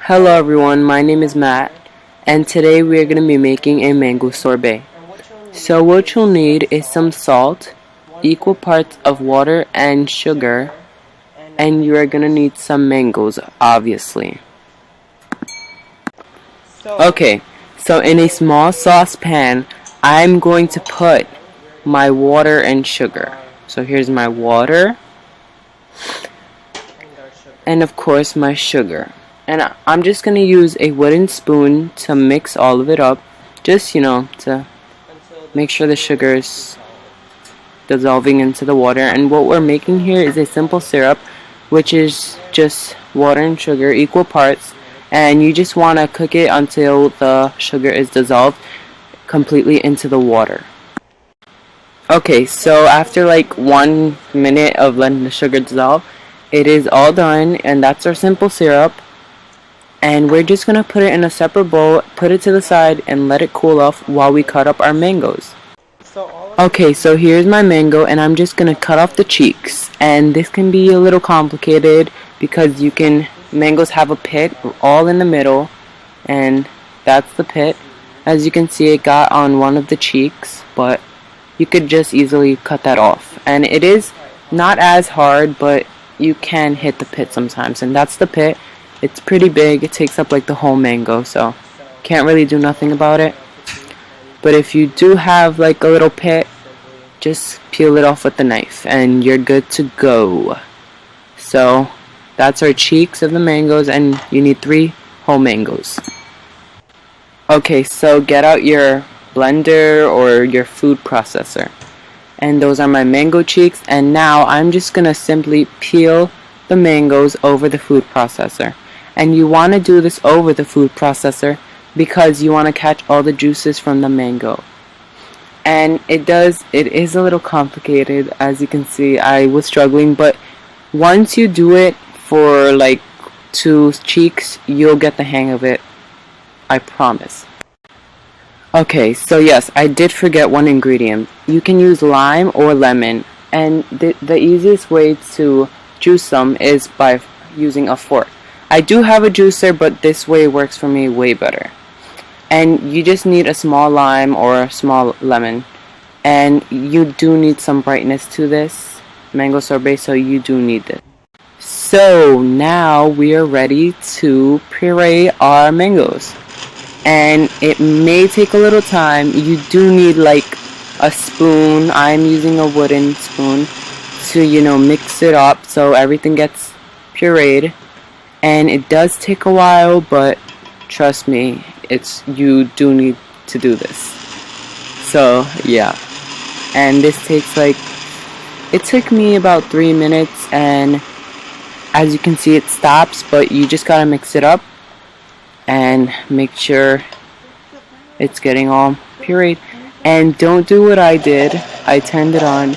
Hello everyone, my name is Matt, and today we are going to be making a mango sorbet. So what you'll need is some salt, equal parts of water and sugar, and you are going to need some mangoes, obviously. Okay, so in a small saucepan, I'm going to put my water and sugar. So here's my water, and of course my sugar. And I'm just going to use a wooden spoon to mix all of it up, just, to make sure the sugar is dissolving into the water. And what we're making here is a simple syrup, which is just water and sugar, equal parts. And you just want to cook it until the sugar is dissolved completely into the water. Okay, so after like 1 minute of letting the sugar dissolve, it is all done, and that's our simple syrup. And we're just going to put it in a separate bowl, put it to the side, and let it cool off while we cut up our mangoes. Okay, so here's my mango, and I'm just going to cut off the cheeks. And this can be a little complicated because mangoes have a pit all in the middle, and that's the pit. As you can see, it got on one of the cheeks, but you could just easily cut that off. And it is not as hard, but you can hit the pit sometimes, and that's the pit. It's pretty big. It takes up like the whole mango, so can't really do nothing about it. But if you do have like a little pit, just peel it off with the knife and you're good to go. So that's our cheeks of the mangoes, and you need 3 whole mangoes. Okay, so get out your blender or your food processor. And those are my mango cheeks, and now I'm just gonna simply peel the mangoes over the food processor. And you want to do this over the food processor because you want to catch all the juices from the mango. And it is a little complicated, as you can see. I was struggling, but once you do it for like 2 cheeks, you'll get the hang of it, I promise. Okay, so yes, I did forget one ingredient. You can use lime or lemon, and the easiest way to juice them is by using a fork. I do have a juicer, but this way works for me way better. And you just need a small lime or a small lemon. And you do need some brightness to this mango sorbet, so you do need this. So now we are ready to puree our mangoes. And it may take a little time. You do need like a spoon. I'm using a wooden spoon to, mix it up so everything gets pureed. And it does take a while, but trust me, you do need to do this. So yeah, and this takes it took me about 3 minutes, and as you can see, it stops, but you just gotta mix it up and make sure it's getting all pureed. And don't do what I did. I turned it on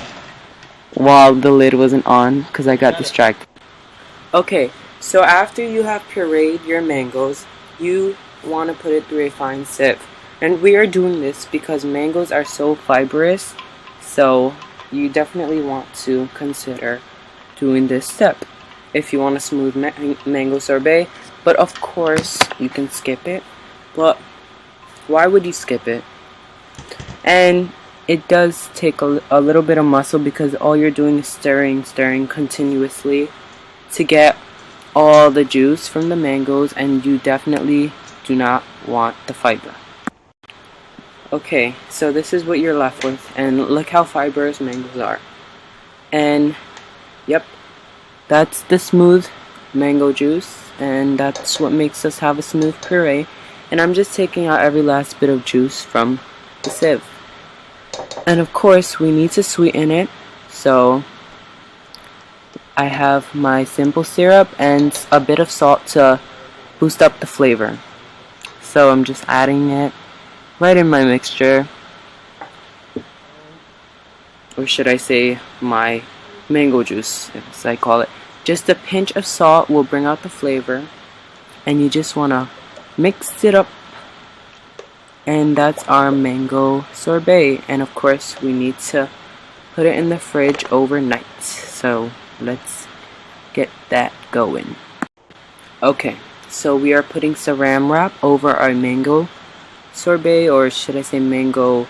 while the lid wasn't on because I got distracted. Okay, so after you have pureed your mangoes, you want to put it through a fine sieve. And we are doing this because mangoes are so fibrous, so you definitely want to consider doing this step if you want a smooth mango sorbet. But of course, you can skip it. But why would you skip it? And it does take a little bit of muscle because all you're doing is stirring continuously to get all the juice from the mangoes, and you definitely do not want the fiber. Okay, so this is what you're left with, and look how fibrous mangoes are. And yep, that's the smooth mango juice, and that's what makes us have a smooth puree. And I'm just taking out every last bit of juice from the sieve. And of course, we need to sweeten it, so I have my simple syrup and a bit of salt to boost up the flavor. So I'm just adding it right in my mixture, or should I say my mango juice, as I call it. Just a pinch of salt will bring out the flavor, and you just want to mix it up. And that's our mango sorbet. And of course, we need to put it in the fridge overnight. So let's get that going. Okay, So we are putting saran wrap over our mango sorbet, or should I say mango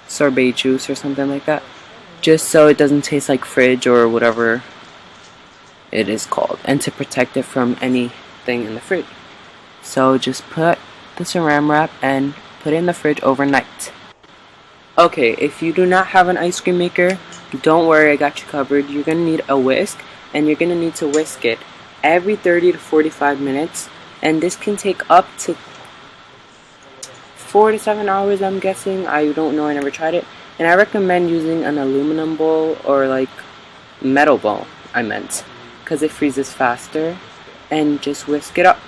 sorbet juice or something like that, just so it doesn't taste like fridge or whatever it is called, and to protect it from anything in the fridge. So just put the saran wrap and put it in the fridge overnight. Okay, if you do not have an ice cream maker, don't worry, I got you covered. You're going to need a whisk, and you're going to need to whisk it every 30 to 45 minutes, and this can take up to 4 to 7 hours, I'm guessing. I don't know, I never tried it. And I recommend using an aluminum bowl, or like metal bowl, I meant, because it freezes faster. And just whisk it up.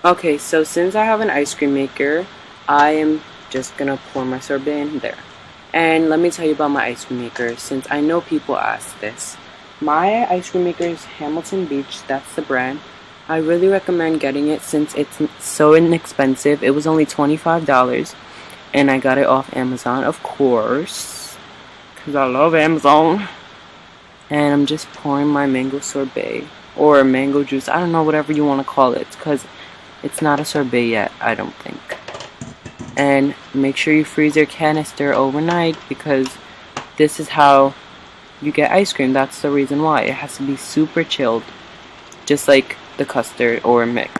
Okay, so since I have an ice cream maker, I am just gonna pour my sorbet in there. And let me tell you about my ice cream maker, since I know people ask this. My ice cream maker is Hamilton Beach, that's the brand. I really recommend getting it since it's so inexpensive. It was only $25, and I got it off Amazon, of course, because I love Amazon. And I'm just pouring my mango sorbet, or mango juice, I don't know, whatever you want to call it, because it's not a sorbet yet, I don't think. And make sure you freeze your canister overnight, because this is how you get ice cream. That's the reason why. It has to be super chilled, just like the custard or mix.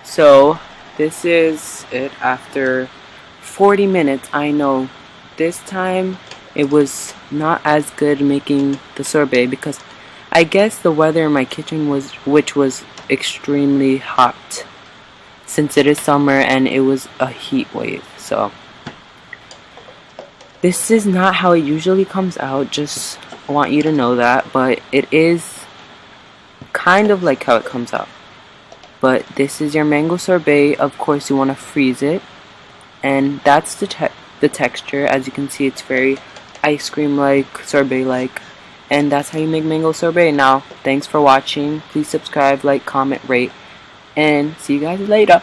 So this is it after 40 minutes. I know this time it was not as good making the sorbet, because I guess the weather in my kitchen was extremely hot, since it is summer and it was a heat wave. So this is not how it usually comes out, just want you to know that, but it is kind of like how it comes out. But this is your mango sorbet. Of course you want to freeze it, and that's the texture. As you can see, it's very ice cream like, sorbet like, and that's how you make mango sorbet. Now, thanks for watching. Please subscribe, like, comment, rate, and see you guys later.